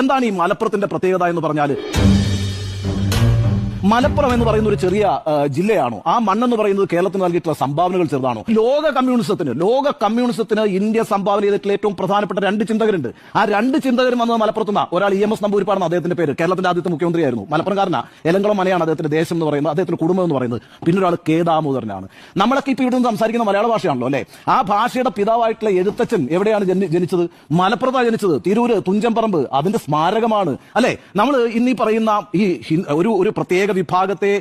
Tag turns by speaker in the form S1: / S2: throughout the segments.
S1: എന്താണ് ഈ മലപ്പുറത്തിന്റെ പ്രത്യേകത എന്ന് പറഞ്ഞാൽ? മലപ്പുറം എന്ന് പറയുന്ന ഒരു ചെറിയ ജില്ലയാണോ? ആ മണ്ണെന്ന് പറയുന്നത് കേരളത്തിന് നൽകിയിട്ടുള്ള സംഭാവനകൾ ചെറുതാണോ? ലോക കമ്മ്യൂണിസത്തിന് ഇന്ത്യ സംഭാവന ചെയ്തിട്ടുള്ള ഏറ്റവും പ്രധാനപ്പെട്ട രണ്ട് ചിന്തകരുണ്ട്. ആ രണ്ട് ചിന്തകരും വന്നത് മലപ്പുറത്തുനിന്ന്. ഒരാൾ EMS നമ്പൂരിപ്പാടാണ് അദ്ദേഹത്തിന്റെ പേര്, കേരളത്തിന്റെ ആദ്യത്തെ മുഖ്യമന്ത്രിയായിരുന്നു, മലപ്പുറംകാരനാ. എലങ്കളം മനയാണ് അദ്ദേഹത്തിന്റെ ദേശം എന്ന് പറയുന്നത്, അദ്ദേഹത്തിന്റെ കുടുംബം എന്ന് പറയുന്നത്. പിന്നെ ഒരാൾ K ദാമോദരനാണ്. നമ്മളൊക്കെ ഇപ്പൊ ഇവിടെ സംസാരിക്കുന്ന മലയാള ഭാഷയാണല്ലോ അല്ലെ? ആ ഭാഷയുടെ പിതാവായിട്ടുള്ള എഴുത്തച്ഛൻ എവിടെയാണ് ജനിച്ചത്? മലപ്പുറത്താണ് ജനിച്ചത്. തിരൂര് തുഞ്ചംപറമ്പ് അതിന്റെ സ്മാരകമാണ് അല്ലെ? നമ്മൾ ഇന്നീ പറയുന്ന ഈ ഒരു പ്രത്യേക വിഭാഗത്തെ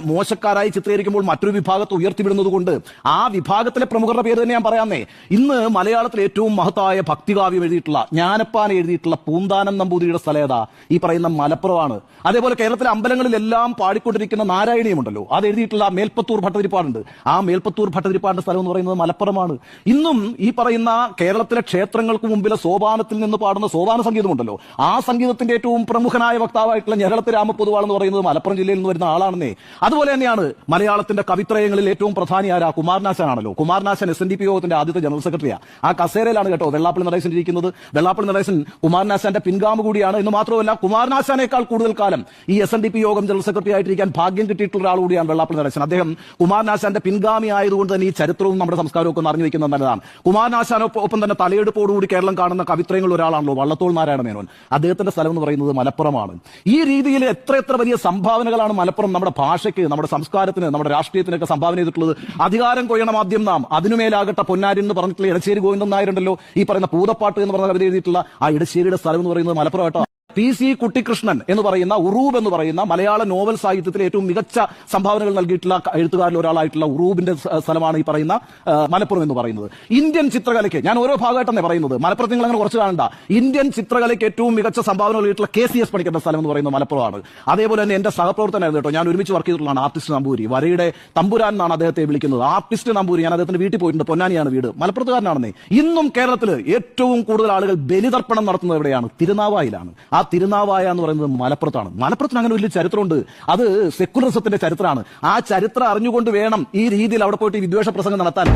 S1: മോശക്കാരായി ചിത്രീകരിക്കുമ്പോൾ മറ്റൊരു വിഭാഗത്തെ ഉയർത്തിവിടുന്നത് കൊണ്ട് ആ വിഭാഗത്തിലെ പ്രമുഖരുടെ പേര് തന്നെ ഞാൻ പറയാമേ. ഇന്ന് മലയാളത്തിൽ ഏറ്റവും മഹത്തായ ഭക്തികാവ്യം എഴുതിയിട്ടുള്ള, ജ്ഞാനപ്പാന എഴുതിയിട്ടുള്ള പൂന്താനം നമ്പൂതിരിയുടെ സ്ഥലം ഏതാ? ഈ പറയുന്ന മലപ്പുറമാണ്. അതേപോലെ കേരളത്തിലെ അമ്പലങ്ങളിലെല്ലാം പാടിക്കൊണ്ടിരിക്കുന്ന നാരായണീയമുണ്ടല്ലോ, അത് എഴുതിയിട്ടുള്ള മേൽപ്പത്തൂർ ഭട്ടതിരിപ്പാടുണ്ട്. ആ മേൽപ്പത്തൂർ ഭട്ടതിരിപ്പാടിന്റെ സ്ഥലം എന്ന് പറയുന്നത് മലപ്പുറമാണ്. ഇന്നും ഈ പറയുന്ന കേരളത്തിലെ ക്ഷേത്രങ്ങൾക്ക് മുമ്പിലെ സോപാനത്തിൽ നിന്ന് പാടുന്ന സോപാന സംഗീതമുണ്ടല്ലോ, ആ സംഗീതത്തിന്റെ ഏറ്റവും പ്രമുഖനായ വക്താവായിട്ടുള്ള ഞെരളത്ത് രാമപൊതുവാൾ എന്ന് പറയുന്നത് മലപ്പുറം ജില്ലയിൽ നിന്ന് വരുന്ന ആളാണെന്നേ. അതുപോലെ തന്നെയാണ് മലയാളത്തിന്റെ കവിത്രയങ്ങളിൽ ഏറ്റവും പ്രധാനിയായ കുമാരനാശാനാണല്ലോ. കുമാരനാശൻ SNDP യോഗത്തിന്റെ ആദ്യത്തെ ജനറൽ സെക്രട്ടറിയാണ്. ആ കസേരയിലാണ് കേട്ടോ വെള്ളാപ്പള്ളി നടേശൻ ഇരിക്കുന്നത്. വെള്ളാപ്പള്ളി നടേശൻ കുമാരനാശാന്റെ പിൻഗാമി കൂടിയാണ്. എന്ന് മാത്രമല്ല, കുമാരനാശാനേക്കാൾ കൂടുതൽ കാലം ഈ SNDP യോഗം ജനറൽ സെക്രട്ടറി ആയിട്ടിരിക്കാൻ ഭാഗ്യം കിട്ടിയിട്ടുള്ള ഒരാൾ കൂടിയാണ് വെള്ളാപ്പള്ളി നടേശൻ. അദ്ദേഹം കുമാരനാശാന്റെ പിൻഗാമി ആയതുകൊണ്ട് തന്നെ ഈ ചരിത്രവും നമ്മുടെ സംസ്കാരവും ഒക്കെ അറിഞ്ഞു വെക്കുന്നത് നല്ലതാണ്. കുമാരനാശാനൊപ്പം തന്നെ തലയെടുപ്പോടുകൂടി കേരളം കാണുന്ന കവിത്രയങ്ങളിൽ ഒരാളാണല്ലോ വള്ളത്തോൾ നാരായണ മേനോൻ. അദ്ദേഹത്തിന്റെ സ്ഥലം എന്ന് പറയുന്നത് മലപ്പുറമാണ്. ഈ രീതിയിൽ എത്ര വലിയ സംഭാവനകളാണ് മലപ്പുറം നമ്മുടെ ഭാഷയ്ക്ക്, നമ്മുടെ സംസ്കാരത്തിന്, നമ്മുടെ രാഷ്ട്രീയത്തിനൊക്കെ സംഭാവന ചെയ്തിട്ടുള്ളത്. അധികാരം കൊയ്യണം ആദ്യം നാം, അതിനുമേലാകട്ടെ പൊന്നാരി എന്ന് പറഞ്ഞിട്ടുള്ള ഇടശ്ശേരി ഗോവിന്ദൻ നായരുണ്ടല്ലോ, ഈ പറയുന്ന പൂതപ്പാട്ട് എന്ന് പറഞ്ഞ കവിത എഴുതിയിട്ടുള്ള ആ ഇടശ്ശേരിയുടെ സ്ഥലം എന്ന് പറയുന്നത് മലപ്പുറം കേട്ടോ. PC കുട്ടിക്കൃഷ്ണൻ എന്ന് പറയുന്ന ഉറൂബ് എന്ന് പറയുന്ന മലയാള നോവൽ സാഹിത്യത്തിലെ ഏറ്റവും മികച്ച സംഭാവനകൾ നൽകിയിട്ടുള്ള എഴുത്തുകാരിൽ ഒരാളായിട്ടുള്ള ഉറൂബിന്റെ സ്ഥലമാണ് ഈ പറയുന്ന മലപ്പുറം എന്ന് പറയുന്നത്. ഇന്ത്യൻ ചിത്രകലയ്ക്ക്, ഞാൻ ഓരോ ഭാഗമായിട്ടെന്നെ പറയുന്നത്, മലപ്പുറത്ത് നിങ്ങൾ അങ്ങനെ കുറച്ച് കാണണ്ട, ഇന്ത്യൻ ചിത്രകലയ്ക്ക് ഏറ്റവും മികച്ച സംഭാവന നൽകിയിട്ടുള്ള KCS പണിക്കരുടെ സ്ഥലം എന്ന് പറയുന്നത് മലപ്പുറമാണ്. അതേപോലെ തന്നെ എന്റെ സഹപ്രവർത്തനായിരുന്നു കേട്ടോ, ഞാൻ ഒരുമിച്ച് വർക്ക് ചെയ്തിട്ടുള്ളതാണ് ആർട്ടിസ്റ്റ് നമ്പൂരി. വരയുടെ തമ്പുരാൻ എന്നാണ് അദ്ദേഹത്തെ വിളിക്കുന്നത്. ആർട്ടിസ്റ്റ് നമ്പൂരി. ഞാൻ അദ്ദേഹത്തിന്റെ വീട്ടിൽ പോയിട്ടുണ്ട്, പൊന്നാനിയാണ് വീട്, മലപ്പുറത്തുകാരനാണെന്നേ. ഇന്നും കേരളത്തിൽ ഏറ്റവും കൂടുതൽ ആളുകൾ ബലിതർപ്പണം നടത്തുന്നത് എവിടെയാണ്? തിരുനാവായിലാണ്. ആ തിരുനാവായ എന്ന് പറയുന്നത് മലപ്പുറത്താണ്. മലപ്പുറത്തിന് അങ്ങനെ വലിയ ചരിത്രമുണ്ട്. അത് സെക്കുലറിസത്തിന്റെ ചരിത്രമാണ്. ആ ചരിത്രം അറിഞ്ഞുകൊണ്ട് വേണം ഈ രീതിയിൽ അവിടെ പോയിട്ട് വിദ്വേഷ പ്രസംഗം നടത്താൻ.